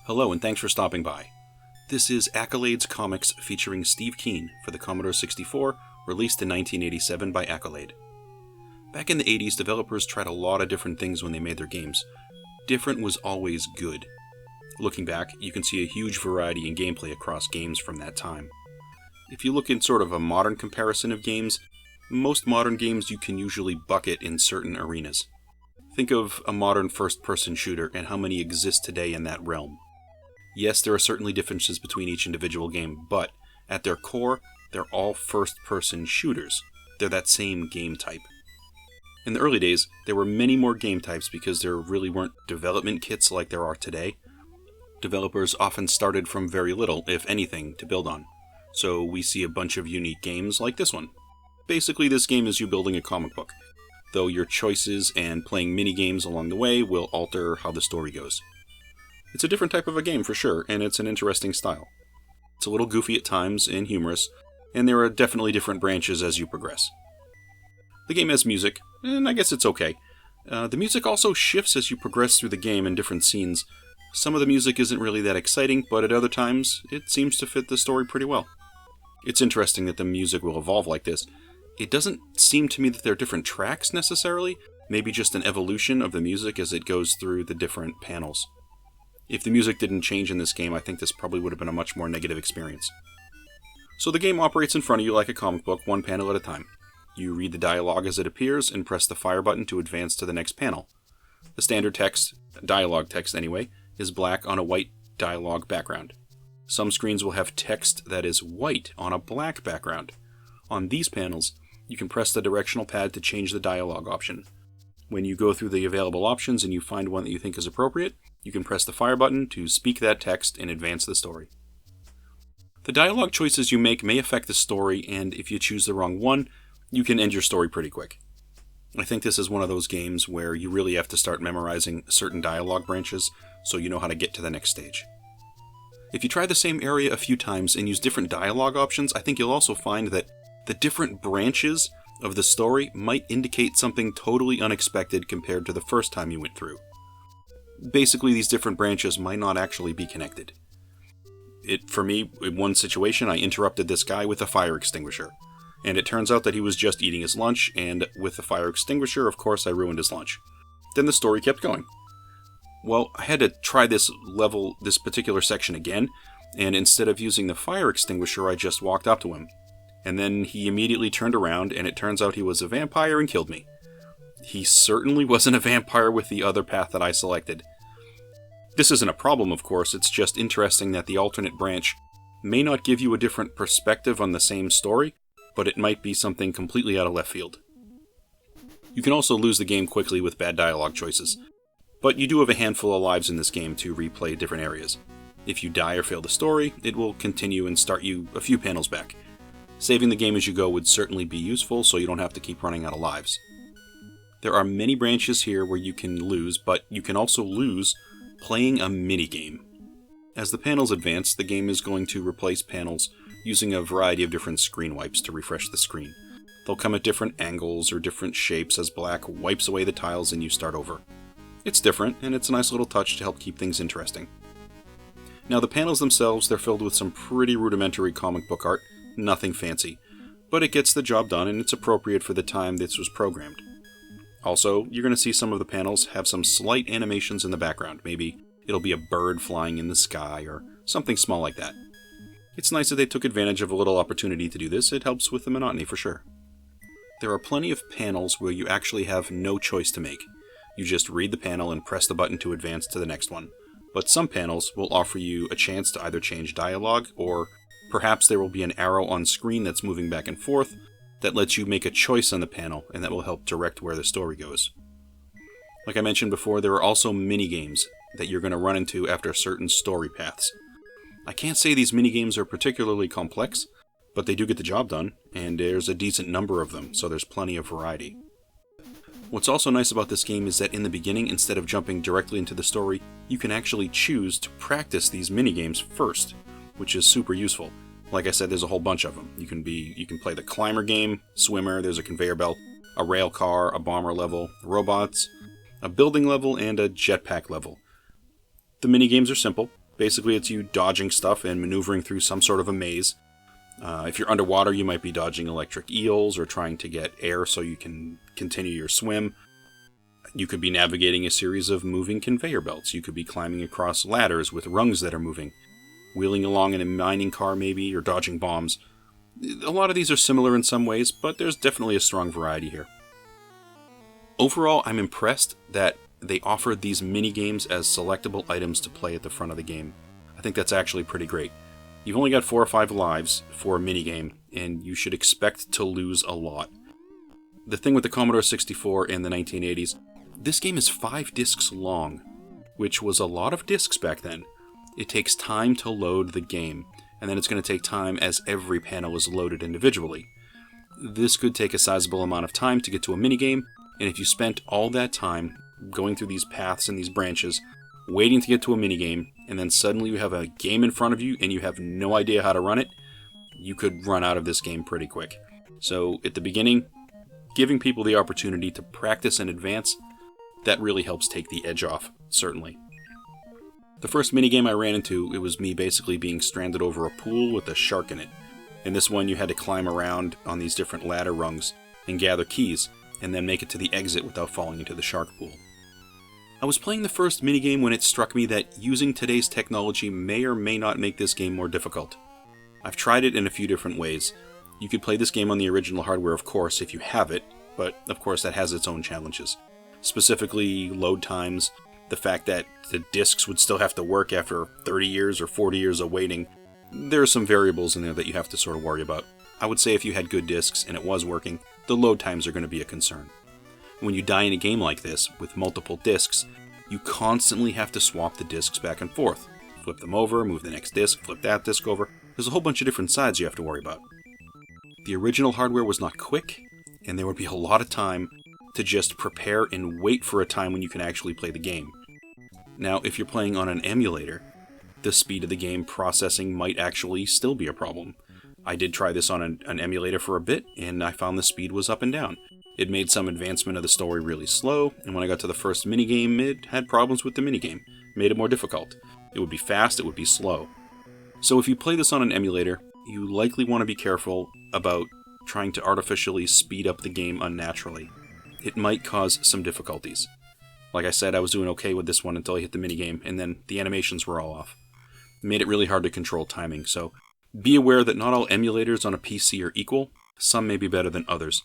Hello and thanks for stopping by. This is Accolade's comics featuring Steeve Keene for the Commodore 64, released in 1987 by Accolade. Back in the 80s, developers tried a lot of different things when they made their games. Different was always good. Looking back, you can see a huge variety in gameplay across games from that time. If you look in sort of a modern comparison of games, most modern games you can usually bucket in certain arenas. Think of a modern first-person shooter and how many exist today in that realm. Yes, there are certainly differences between each individual game, but at their core, they're all first-person shooters. They're that same game type. In the early days, there were many more game types because there really weren't development kits like there are today. Developers often started from very little, if anything, to build on. So we see a bunch of unique games like this one. Basically, this game is you building a comic book, though your choices and playing mini-games along the way will alter how the story goes. It's a different type of a game for sure, and it's an interesting style. It's a little goofy at times and humorous, and there are definitely different branches as you progress. The game has music, and I guess it's okay. The music also shifts as you progress through the game in different scenes. Some of the music isn't really that exciting, but at other times, it seems to fit the story pretty well. It's interesting that the music will evolve like this. It doesn't seem to me that they're different tracks necessarily, maybe just an evolution of the music as it goes through the different panels. If the music didn't change in this game, I think this probably would have been a much more negative experience. So the game operates in front of you like a comic book, one panel at a time. You read the dialogue as it appears and press the fire button to advance to the next panel. The standard text, dialogue text anyway, is black on a white dialogue background. Some screens will have text that is white on a black background. On these panels, you can press the directional pad to change the dialogue option. When you go through the available options and you find one that you think is appropriate, you can press the fire button to speak that text and advance the story. The dialogue choices you make may affect the story, and if you choose the wrong one, you can end your story pretty quick. I think this is one of those games where you really have to start memorizing certain dialogue branches so you know how to get to the next stage. If you try the same area a few times and use different dialogue options, I think you'll also find that the different branches of the story might indicate something totally unexpected compared to the first time you went through. Basically, these different branches might not actually be connected. For me, in one situation, I interrupted this guy with a fire extinguisher. And it turns out that he was just eating his lunch, and with the fire extinguisher, of course, I ruined his lunch. Then the story kept going. Well, I had to try this particular section again, and instead of using the fire extinguisher, I just walked up to him. And then he immediately turned around, and it turns out he was a vampire and killed me. He certainly wasn't a vampire with the other path that I selected. This isn't a problem, of course, it's just interesting that the alternate branch may not give you a different perspective on the same story, but it might be something completely out of left field. You can also lose the game quickly with bad dialogue choices, but you do have a handful of lives in this game to replay different areas. If you die or fail the story, it will continue and start you a few panels back. Saving the game as you go would certainly be useful so you don't have to keep running out of lives. There are many branches here where you can lose, but you can also lose playing a minigame. As the panels advance, the game is going to replace panels using a variety of different screen wipes to refresh the screen. They'll come at different angles or different shapes as black wipes away the tiles and you start over. It's different, and it's a nice little touch to help keep things interesting. Now the panels themselves, they're filled with some pretty rudimentary comic book art, nothing fancy, but it gets the job done and it's appropriate for the time this was programmed. Also, you're going to see some of the panels have some slight animations in the background. Maybe it'll be a bird flying in the sky or something small like that. It's nice that they took advantage of a little opportunity to do this. It helps with the monotony for sure. There are plenty of panels where you actually have no choice to make. You just read the panel and press the button to advance to the next one. But some panels will offer you a chance to either change dialogue, or perhaps there will be an arrow on screen that's moving back and forth that lets you make a choice on the panel, and that will help direct where the story goes. Like I mentioned before, there are also mini-games that you're going to run into after certain story paths. I can't say these mini-games are particularly complex, but they do get the job done, and there's a decent number of them, so there's plenty of variety. What's also nice about this game is that in the beginning, instead of jumping directly into the story, you can actually choose to practice these mini-games first, which is super useful. Like I said, there's a whole bunch of them. You can play the climber game, swimmer, there's a conveyor belt, a rail car, a bomber level, robots, a building level, and a jetpack level. The mini-games are simple. Basically, it's you dodging stuff and maneuvering through some sort of a maze. If you're underwater, you might be dodging electric eels or trying to get air so you can continue your swim. You could be navigating a series of moving conveyor belts. You could be climbing across ladders with rungs that are moving. Wheeling along in a mining car maybe, or dodging bombs. A lot of these are similar in some ways, but there's definitely a strong variety here. Overall, I'm impressed that they offered these mini-games as selectable items to play at the front of the game. I think that's actually pretty great. You've only got 4 or 5 lives for a minigame, and you should expect to lose a lot. The thing with the Commodore 64 in the 1980s, this game is 5 discs long, which was a lot of discs back then. It takes time to load the game, and then it's going to take time as every panel is loaded individually. This could take a sizable amount of time to get to a minigame, and if you spent all that time going through these paths and these branches, waiting to get to a minigame, and then suddenly you have a game in front of you and you have no idea how to run it, you could run out of this game pretty quick. So at the beginning, giving people the opportunity to practice in advance, that really helps take the edge off, certainly. The first minigame I ran into, it was me basically being stranded over a pool with a shark in it. In this one, you had to climb around on these different ladder rungs and gather keys, and then make it to the exit without falling into the shark pool. I was playing the first minigame when it struck me that using today's technology may or may not make this game more difficult. I've tried it in a few different ways. You could play this game on the original hardware, of course, if you have it, but of course that has its own challenges. Specifically, load times, the fact that the discs would still have to work after 30 years or 40 years of waiting. There are some variables in there that you have to sort of worry about. I would say if you had good discs and it was working, the load times are going to be a concern. When you die in a game like this, with multiple discs, you constantly have to swap the discs back and forth. Flip them over, move the next disc, flip that disc over. There's a whole bunch of different sides you have to worry about. The original hardware was not quick, and there would be a lot of time to just prepare and wait for a time when you can actually play the game. Now, if you're playing on an emulator, the speed of the game processing might actually still be a problem. I did try this on an emulator for a bit, and I found the speed was up and down. It made some advancement of the story really slow, and when I got to the first minigame, it had problems with the minigame. Made it more difficult. It would be fast, it would be slow. So if you play this on an emulator, you likely want to be careful about trying to artificially speed up the game unnaturally. It might cause some difficulties. Like I said, I was doing okay with this one until I hit the minigame, and then the animations were all off. It made it really hard to control timing, so be aware that not all emulators on a PC are equal. Some may be better than others.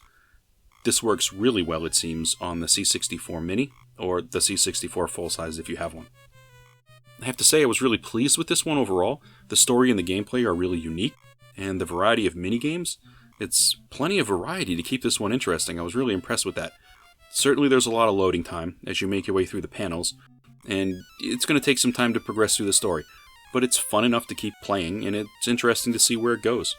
This works really well, it seems, on the C64 Mini, or the C64 full-size if you have one. I have to say I was really pleased with this one overall. The story and the gameplay are really unique, and the variety of minigames, it's plenty of variety to keep this one interesting. I was really impressed with that. Certainly there's a lot of loading time as you make your way through the panels, and it's going to take some time to progress through the story, but it's fun enough to keep playing, and it's interesting to see where it goes.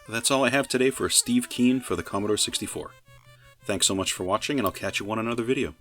That's all I have today for Steeve Keene for the Commodore 64. Thanks so much for watching, and I'll catch you on another video.